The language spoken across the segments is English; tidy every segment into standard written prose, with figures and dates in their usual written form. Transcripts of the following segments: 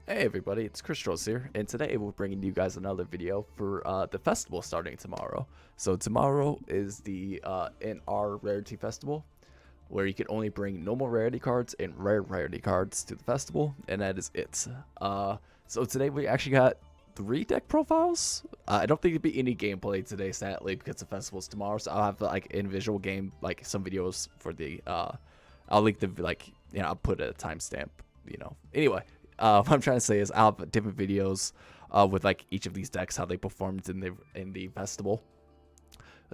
Hey everybody, it's Chris here, and today we're bringing you guys another video for the festival starting tomorrow. So tomorrow is the NR Rarity Festival, where you can only bring normal rarity cards and rare rarity cards to the festival, and that is it. So today we actually got 3 deck profiles. I don't think it'd be any gameplay today, sadly, because the festival's tomorrow. So I'll have like individual game, like some videos for the. I'll link the I'll put a timestamp. Anyway. What I'm trying to say is I'll have different videos with like each of these decks, how they performed in the festival.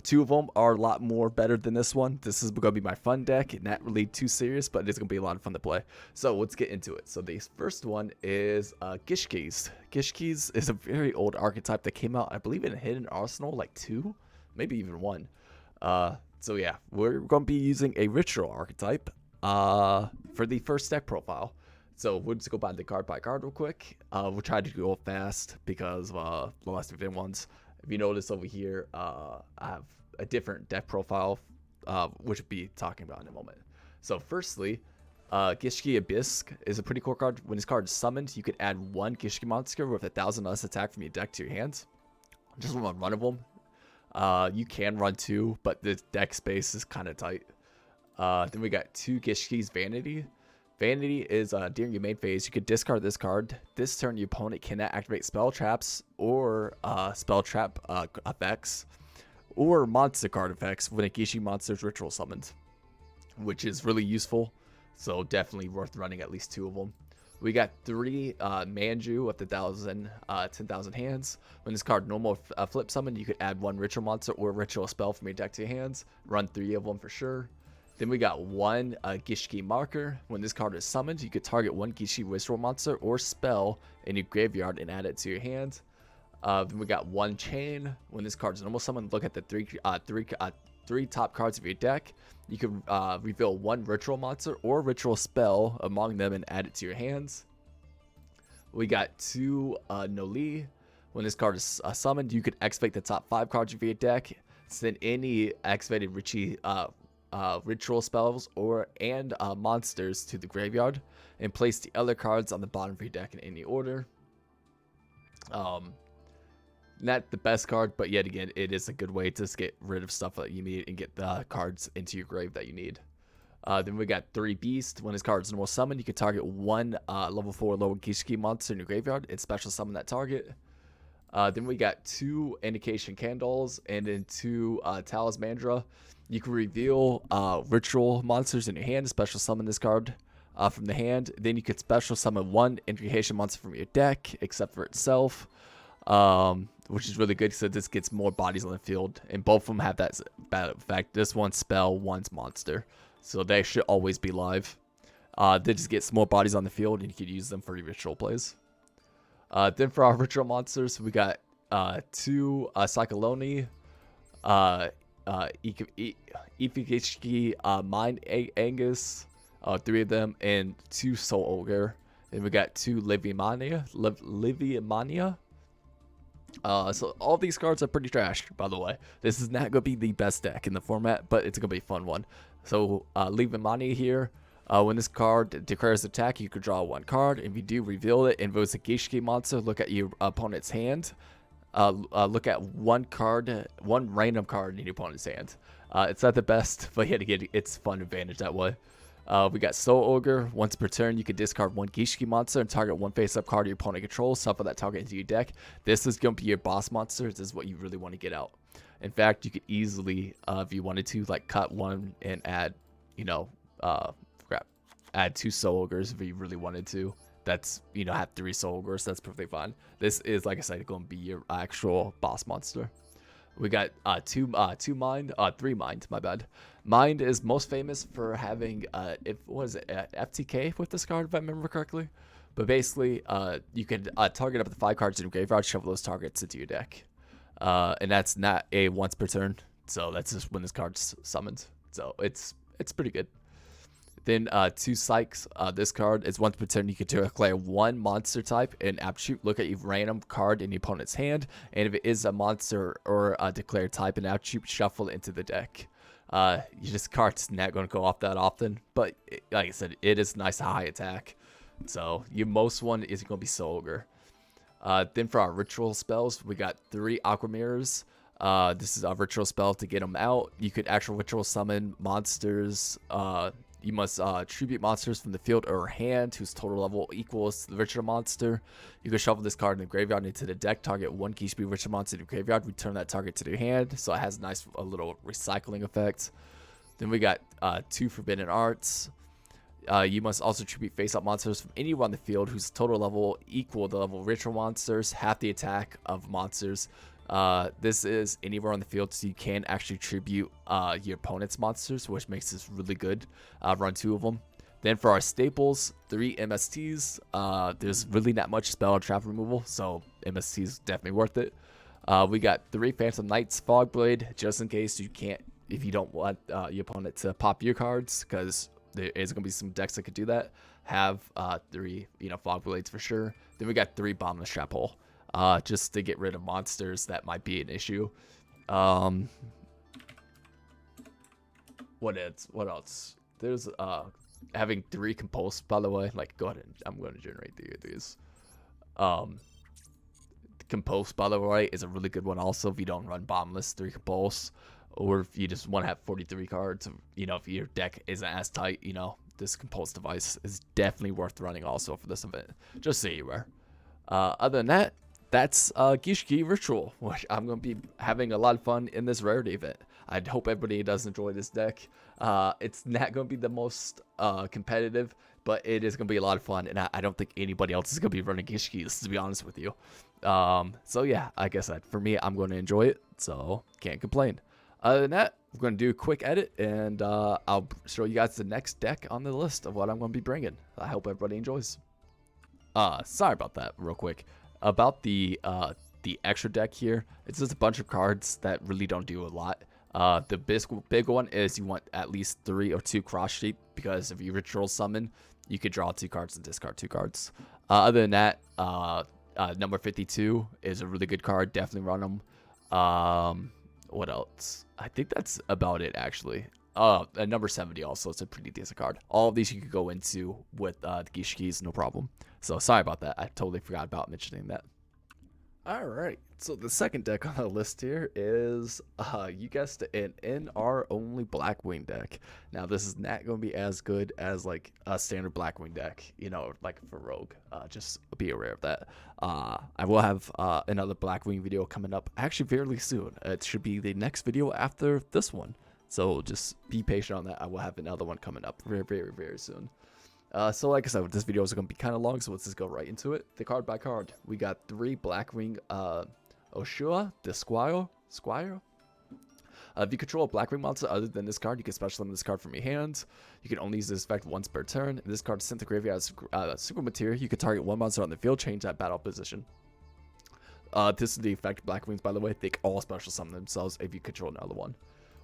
2 of them are a lot more better than this one. This is going to be my fun deck, not really too serious, but it's going to be a lot of fun to play. So let's get into it. So the first one is Gishki's. Gishki's is a very old archetype that came out, I believe, in Hidden Arsenal, like 2, maybe even 1. So yeah, we're going to be using a ritual archetype for the first deck profile. So we'll just go by card real quick. We'll try to go fast because of the last different ones. If you notice over here, I have a different deck profile, which we'll be talking about in a moment. So firstly, Gishki Abyss is a pretty cool card. When this card is summoned, you can add 1 Gishki monster with 1,000 less attack from your deck to your hands. Just run one of them. You can run 2, but the deck space is kind of tight. Then we got 2 Gishki's Vanity. Vanity is during your main phase, you could discard this card. This turn, your opponent cannot activate spell traps or spell trap effects or monster card effects when a Gishki monster is ritual summoned, which is really useful. So definitely worth running at least 2 of them. We got 3 Manju with 10,000 hands. When this card normal flip summon, you could add 1 ritual monster or ritual spell from your deck to your hands. Run 3 of them for sure. Then we got 1 Gishki Marker. When this card is summoned, you could target 1 Gishki ritual monster or spell in your graveyard and add it to your hand. Then we got 1 Chain. When this card is normal summoned, look at the three top cards of your deck. You can reveal 1 ritual monster or ritual spell among them and add it to your hands. We got 2 Noli. When this card is summoned, you could activate the top 5 cards of your deck. Send any activated ritual spells and monsters to the graveyard and place the other cards on the bottom of your deck in any order. Not the best card, but yet again, it is a good way to just get rid of stuff that you need and get the cards into your grave that you need. Then we got 3 Beast. When this card is normal summon, you can target 1 level 4 lower Gishki monster in your graveyard and special summon that target. Then we got 2 Indication Candles and then 2 Talismandra. You can reveal ritual monsters in your hand, special summon this card from the hand. Then you could special summon 1 Indication monster from your deck, except for itself, which is really good because this gets more bodies on the field. And both of them have that bad effect. This one's spell, one's monster. So they should always be live. They just get more bodies on the field and you can use them for your ritual plays. Then for our ritual monsters, we got 2 Cyclone, Ifigishki, Mind Angus, 3 of them, and 2 Soul Ogre. And we got 2 Liviamania. So all these cards are pretty trash, by the way. This is not going to be the best deck in the format, but it's going to be a fun one. So Liviamania here. When this card declares attack, you could draw 1 card. If you do, reveal it. And if it's a Gishki monster, look at your opponent's hand. Look at 1 random card in your opponent's hand. It's not the best, but yet again, it's fun advantage that way. We got Soul Ogre. Once per turn, you can discard 1 Gishki monster and target 1 face-up card your opponent controls. Shuffle that target into your deck. This is going to be your boss monster. This is what you really want to get out. In fact, you could easily, if you wanted to, like cut 1 and add, add 2 Soul Ogres if you really wanted to. That's, have 3 Soul Ogres. That's perfectly fine. This is, like I said, going to be your actual boss monster. We got 3 Mind, my bad. Mind is most famous for having, FTK with this card, if I remember correctly. But basically, you can target up to 5 cards in your graveyard, shuffle those targets into your deck. And that's not a once per turn. So that's just when this card's summoned. So it's pretty good. Then 2 Psychs. This card is once per turn. You can declare 1 monster type and attribute. Look at your random card in your opponent's hand, and if it is a monster or a declared type and attribute, shuffle it into the deck. This card's not going to go off that often, but like I said, it is nice high attack. So your most one is going to be Soul Ogre. Then for our ritual spells, we got 3 Aqua Mirrors. This is a ritual spell to get them out. You could actual ritual summon monsters. You must tribute monsters from the field or hand whose total level equals the ritual monster. You can shuffle this card in the graveyard into the deck. Target 1 Gishki ritual monster in the graveyard. Return that target to their hand. So it has a little recycling effect. Then we got 2 Forbidden Arts. You must also tribute face-up monsters from anywhere on the field whose total level equal the level of ritual monsters, half the attack of monsters. This is anywhere on the field, so you can actually tribute your opponent's monsters, which makes this really good. Run 2 of them. Then for our staples, 3 MSTs. There's really not much spell or trap removal, so MST is definitely worth it. We got 3 Phantom Knights Fogblade, just in case you can't, if you don't want your opponent to pop your cards, because there is going to be some decks that could do that. Have 3, Fogblades for sure. Then we got 3 Bottomless Trap Hole. Just to get rid of monsters that might be an issue. What else? There's having 3 Compulse, by the way. Like, go ahead and I'm going to generate 3 of these. Compulse, by the way, is a really good one also if you don't run Bottomless 3 Compulse. Or if you just want to have 43 cards, if your deck isn't as tight, this Compulse device is definitely worth running also for this event. Just so you aware. Other than that, that's Gishki Ritual, which I'm going to be having a lot of fun in this rarity event. I hope everybody does enjoy this deck. It's not going to be the most competitive, but it is going to be a lot of fun, and I don't think anybody else is going to be running Gishkis, to be honest with you. So yeah, like I said, for me, I'm going to enjoy it, so can't complain. Other than that, we're going to do a quick edit, and I'll show you guys the next deck on the list of what I'm going to be bringing. I hope everybody enjoys. Sorry about that, real quick. About the extra deck here, it's just a bunch of cards that really don't do a lot. The big one is you want at least 3 or 2 Cross Sheep, because if you ritual summon, you could draw 2 cards and discard 2 cards. Other than that, number 52 is a really good card. Definitely run them. What else? I think that's about it, actually. Number 70 also, it's a pretty decent card. All of these you could go into with the Gishkis, no problem. So sorry about that. I totally forgot about mentioning that. Alright, so the second deck on the list here is, you guessed it, an NR only Blackwing deck. Now, this is not going to be as good as, like, a standard Blackwing deck, like for Rogue. Just be aware of that. I will have another Blackwing video coming up actually fairly soon. It should be the next video after this one. So just be patient on that. I will have another one coming up very, very, very soon. So like I said, this video is going to be kind of long, so let's just go right into it. The card by card, we got 3 Blackwing Oshua, the Squire. If you control a Blackwing monster other than this card, you can special summon this card from your hands. You can only use this effect once per turn. If this card is sent to graveyard as super material, you can target 1 monster on the field, change that battle position. This is the effect Blackwings, by the way. They can all special summon themselves if you control another one.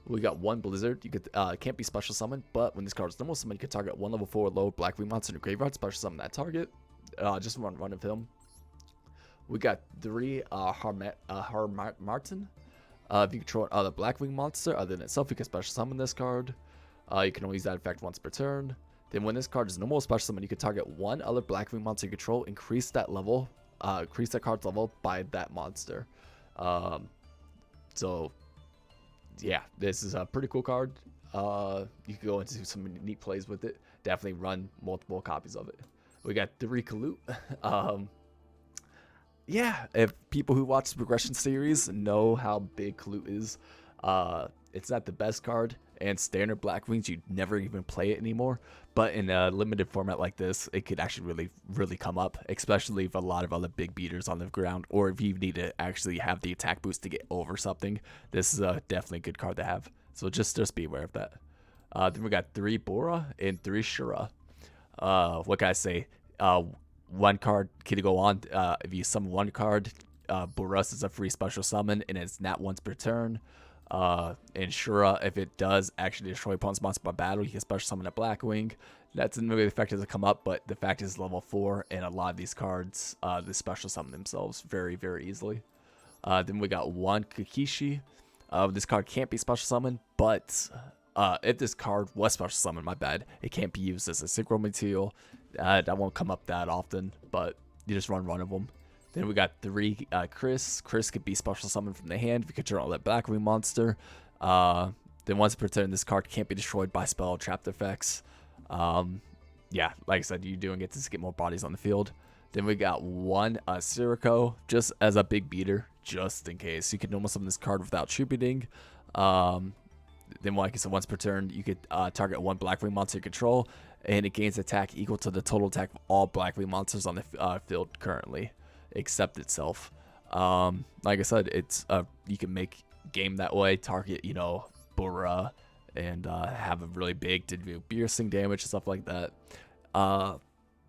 We got 1 Blizzard. You could can't be special summoned, but when this card is normal summon, you can target 1 level 4 low Blackwing monster in the graveyard, special summon that target. Just run of him. We got 3 Harmartin. If you control another Blackwing monster other than itself, you can special summon this card. You can only use that effect once per turn. Then when this card is normal special summon, you can target 1 other Blackwing monster you control, increase that card's level by that monster. So yeah, this is a pretty cool card. You can go into some neat plays with it. Definitely run multiple copies of it. We got 3 Kalut. Yeah, if people who watch the progression series know how big Kalut is, it's not the best card. And standard Blackwings, you'd never even play it anymore. But in a limited format like this, it could actually really, really come up, especially if a lot of other big beaters on the ground, or if you need to actually have the attack boost to get over something. This is definitely a good card to have. So just be aware of that. Then we got 3 Bora and 3 Shura. What can I say? 1 card can go on. If you summon 1 card, Boros is a free special summon, and it's not once per turn. And Shura, if it does actually destroy opponent's monster by battle, you can special summon a Blackwing. That's the movie effect doesn't come up, but the fact is level 4, and a lot of these cards, they special summon themselves very, very easily. Then we got 1 Kikishi. This card can't be special summoned, but if this card was special summoned, my bad, it can't be used as a synchro material. That won't come up that often, but you just run one of them. Then we got 3 Chris. Chris could be special summoned from the hand if you control that Blackwing monster. Then once per turn, this card can't be destroyed by spell or trapped effects. Yeah, like I said, you're doing it to get more bodies on the field. Then we got 1 Sirocco, just as a big beater, just in case. You can normal summon this card without tributing. Then, like I said, once per turn, you could target 1 Blackwing monster you control, and it gains attack equal to the total attack of all Blackwing monsters on the field currently, except itself. Like I said, it's you can make game that way, target, you know, Bora, and have a really big to do piercing damage and stuff like that.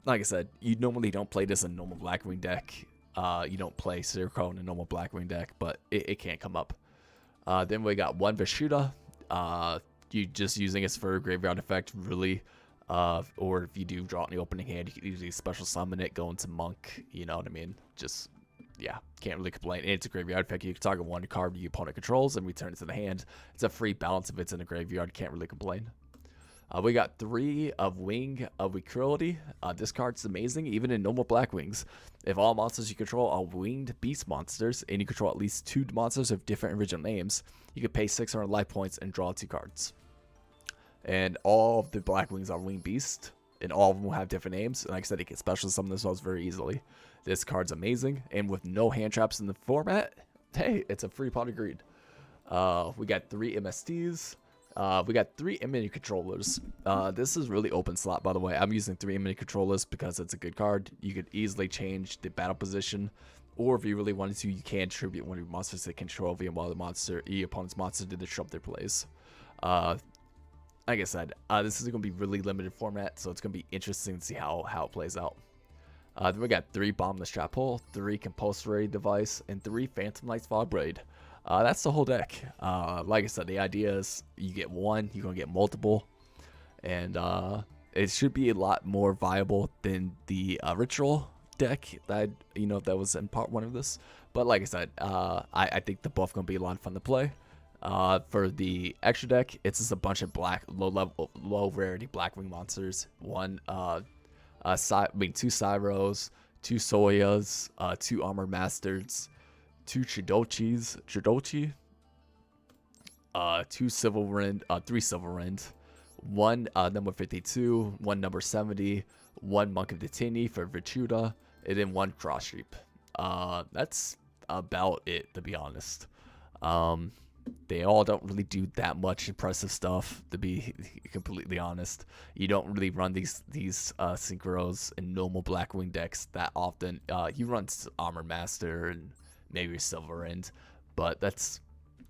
Like I said, you normally don't play this in a normal Blackwing deck. You don't play Sirocco in a normal Blackwing deck, but it can't come up. Then we got 1 Vishuda. You just using it for a graveyard effect, really. Or if you do draw it in the opening hand, you can usually special summon it, go into Monk. You know what I mean? Just, yeah, can't really complain. And it's a graveyard effect. You can target 1 card your opponent controls and return it to the hand. It's a free balance if it's in the graveyard. Can't really complain. We got 3 of Wing of Recruity. This card's amazing, even in normal Blackwings. If all monsters you control are winged beast monsters, and you control at least 2 monsters with different original names, you can pay 600 life points and draw 2 cards. And all of the Blackwings are winged beast, and all of them will have different names. And like I said, it can special summon themselves very easily. This card's amazing, and with no hand traps in the format, hey, it's a free pot of greed. We got 3 MSTs. We got 3 mini controllers. This is really open slot, by the way. I'm using 3 mini controllers because it's a good card. You could easily change the battle position, or if you really wanted to, you can tribute one of your monsters that control via while your opponent's monster to disrupt their plays. Like I said, this is going to be really limited format, so it's going to be interesting to see how it plays out. Then we got 3 Bombless Trap Hole, 3 Compulsory Device, and 3 Phantom Knight's Fog Braid. That's the whole deck. Like I said, the idea is you get 1, you're going to get multiple, and it should be a lot more viable than the Ritual deck that that was in part 1 of this. But like I said, I think they're both going to be a lot of fun to play. For the extra deck, it's just a bunch of low rarity Blackwing monsters. 2 Cyros, 2 Soyas, 2 Armored Masters, 2 Chidochi, 2 Silverwind, 3 Silverwind, 1 number 52, 1 number 70, 1 Monk of the Tenyi for Vichuda, and then 1 Cross Sheep. That's about it, to be honest. They all don't really do that much impressive stuff, to be completely honest. You don't really run these synchros in normal Blackwing decks that often. You run Armor Master and maybe Silverwind, but that's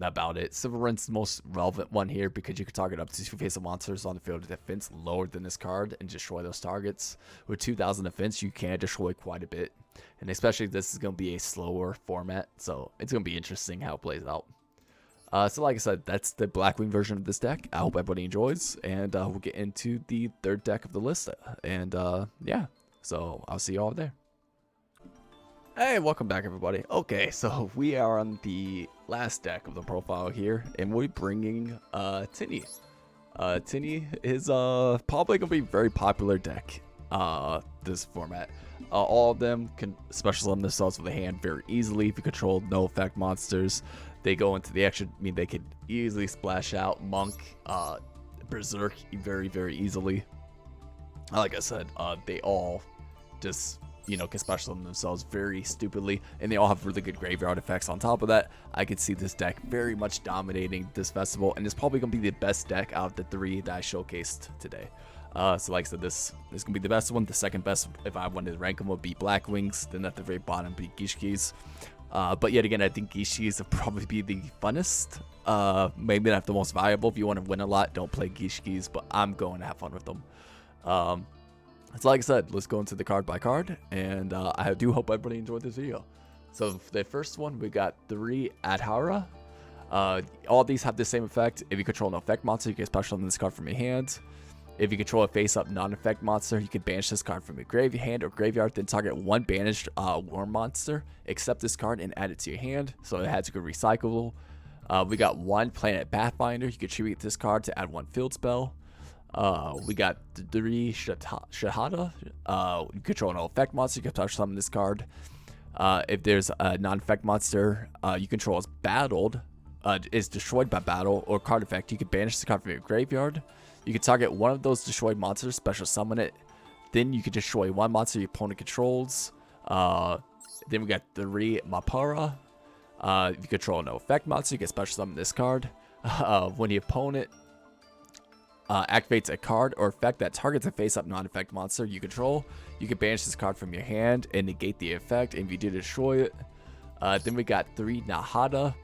about it. Silverwind's the most relevant one here because you can target up to 2 face-up monsters on the field with defense lower than this card and destroy those targets. With 2,000 defense, you can destroy quite a bit, and especially this is going to be a slower format, so it's going to be interesting how it plays out. So like I said, that's the Blackwing version of this deck. I hope everybody enjoys, and we'll get into the 3rd deck of the list. And yeah, so I'll see you all there. Hey, welcome back, everybody. Okay, so we are on the last deck of the profile here, and we're bringing Tenyi. Tenyi is probably going to be a very popular deck, this format. All of them can special summon themselves with a hand very easily if you control no effect monsters. They go into the extra, they could easily splash out Monk, Berserk very, very easily. Like I said, they all just, can special summon themselves very stupidly, and they all have really good graveyard effects on top of that. I could see this deck very much dominating this festival, and it's probably going to be the best deck out of the 3 that I showcased today. So like I said, this is going to be the best one. The second best, if I wanted to rank them, would be Blackwings. Then at the very bottom, be Gishkis. But yet again, I think Gishkis would probably be the funnest. Maybe not the most valuable. If you want to win a lot, don't play Gishkis, but I'm going to have fun with them. So like I said, let's go into the card by card, and I do hope everybody enjoyed this video. So the first one, we got 3 Adhara. All these have the same effect. If you control an effect monster, you can special summon this card from your hand. If you control a face-up non-effect monster, you can banish this card from your hand or graveyard, then target 1 banished worm monster, accept this card, and add it to your hand, so it has a good recyclable. We got 1 Planet Pathfinder. You can tribute this card to add 1 field spell. We got 3 Shahada. You control no effect monster. You can touch summon this card. If there's a non-effect monster you control is battled, is destroyed by battle or card effect, you can banish the card from your graveyard. You can target one of those destroyed monsters, special summon it. Then you can destroy 1 monster your opponent controls. Then we got 3 Mapara. If you control no effect monster, you can special summon this card. When the opponent activates a card or effect that targets a face-up non-effect monster you control, you can banish this card from your hand and negate the effect, and if you do destroy it. Then we got 3 Nahada.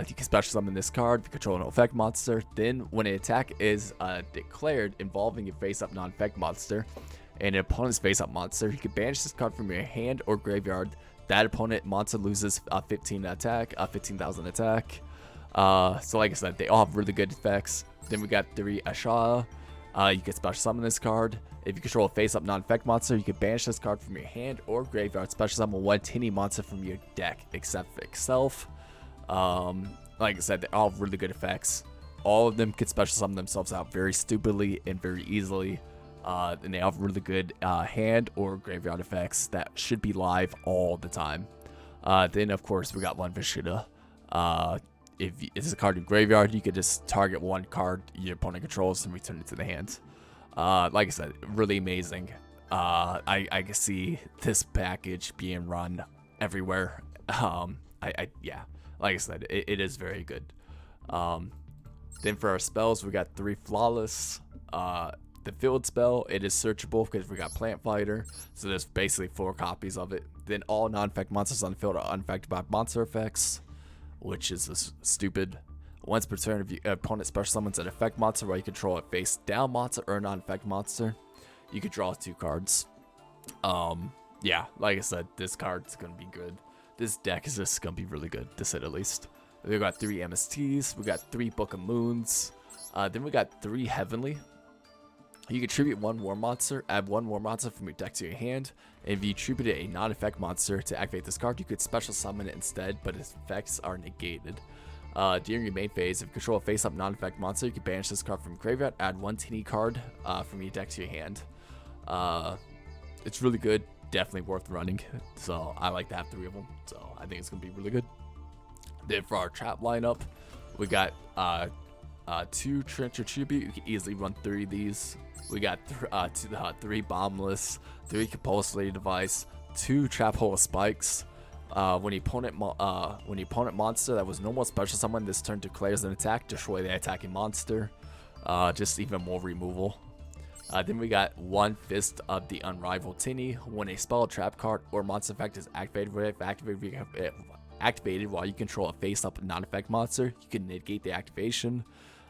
You can special summon this card if you control an effect monster. Then when an attack is declared involving a face-up non-effect monster and an opponent's face-up monster, you can banish this card from your hand or graveyard. That opponent monster loses 15,000 attack. So like I said, they all have really good effects. Then we got 3 Asha. You can special summon this card. If you control a face-up non-effect monster, you can banish this card from your hand or graveyard. Special summon 1 Tenyi monster from your deck, except for itself. Like I said, they all have really good effects. All of them can special summon themselves out very stupidly and very easily. And they have really good hand or graveyard effects that should be live all the time. Then of course we got 1 Vishida. If it's a card in graveyard, you could just target 1 card your opponent controls and return it to the hand. Like I said, really amazing. I can see this package being run everywhere. Yeah, like I said, it is very good. Then for our spells, we got 3 Flawless. The field spell, it is searchable because we got Plant Fighter, so there's basically 4 copies of it. Then all non-effect monsters on the field are unaffected by monster effects, which is stupid. Once per turn, if your opponent special summons an effect monster while you control a face down monster or a non-effect monster, you could draw 2 cards. Yeah, like I said, this card's gonna be good. This deck is just gonna be really good, to say the least. We got 3 MSTs, we got 3 Book of Moons, then we got 3 Heavenly. You can tribute 1 War Monster, add 1 War Monster from your deck to your hand, and if you tributed a non-effect monster to activate this card, you could special summon it instead, but its effects are negated. During your main phase, if you control a face-up non-effect monster, you can banish this card from graveyard, add 1 Tenyi card from your deck to your hand. It's really good, definitely worth running, so I like to have 3 of them, so I think it's going to be really good. Then for our trap lineup, we got 2 Trencher Tribute. You can easily run 3 of these. We got 3 Bombless, 3 Compulsory Device, 2 Trap Hole Spikes. When the opponent monster that was normal special summon this turn declares an attack, destroy the attacking monster. Just even more removal. Then we got 1 Fist of the Unrivaled Tenyi. When a spell, trap card, or monster effect is activated while you control a face-up non-effect monster, you can negate the activation.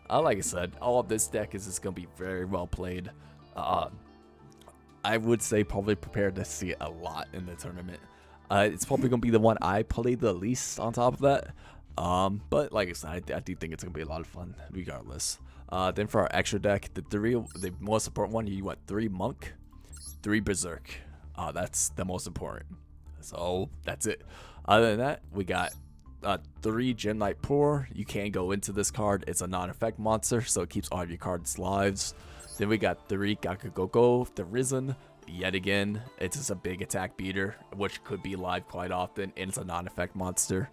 Like I said, all of this deck is just going to be very well played. I would say probably prepared to see it a lot in the tournament. It's probably going to be the one I played the least on top of that. But like I said, I do think it's going to be a lot of fun regardless. Then for our extra deck, the most important one, you want 3 Monk, 3 Berserk. That's the most important. So that's it. Other than that, we got 3 Gem Knight Pour. You can go into this card. It's a non-effect monster, so it keeps all of your cards lives. Then we got 3 Gakugoko, the Risen. Yet again, it's just a big attack beater, which could be live quite often, and it's a non-effect monster.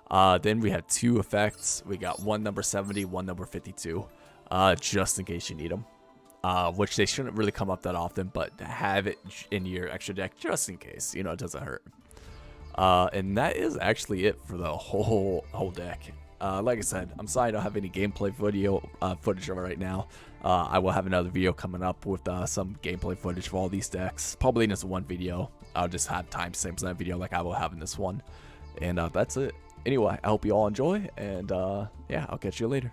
Then we have 2 effects. We got 1 number 70, 1 number 52, just in case you need them. Which they shouldn't really come up that often, but have it in your extra deck just in case, you know, it doesn't hurt. And that is actually it for the whole deck. Like I said, I'm sorry I don't have any gameplay footage of it right now. I will have another video coming up with some gameplay footage for all these decks. Probably in this one video. I'll just have timestamps in that video like I will have in this one. And that's it. Anyway, I hope you all enjoy, and yeah, I'll catch you later.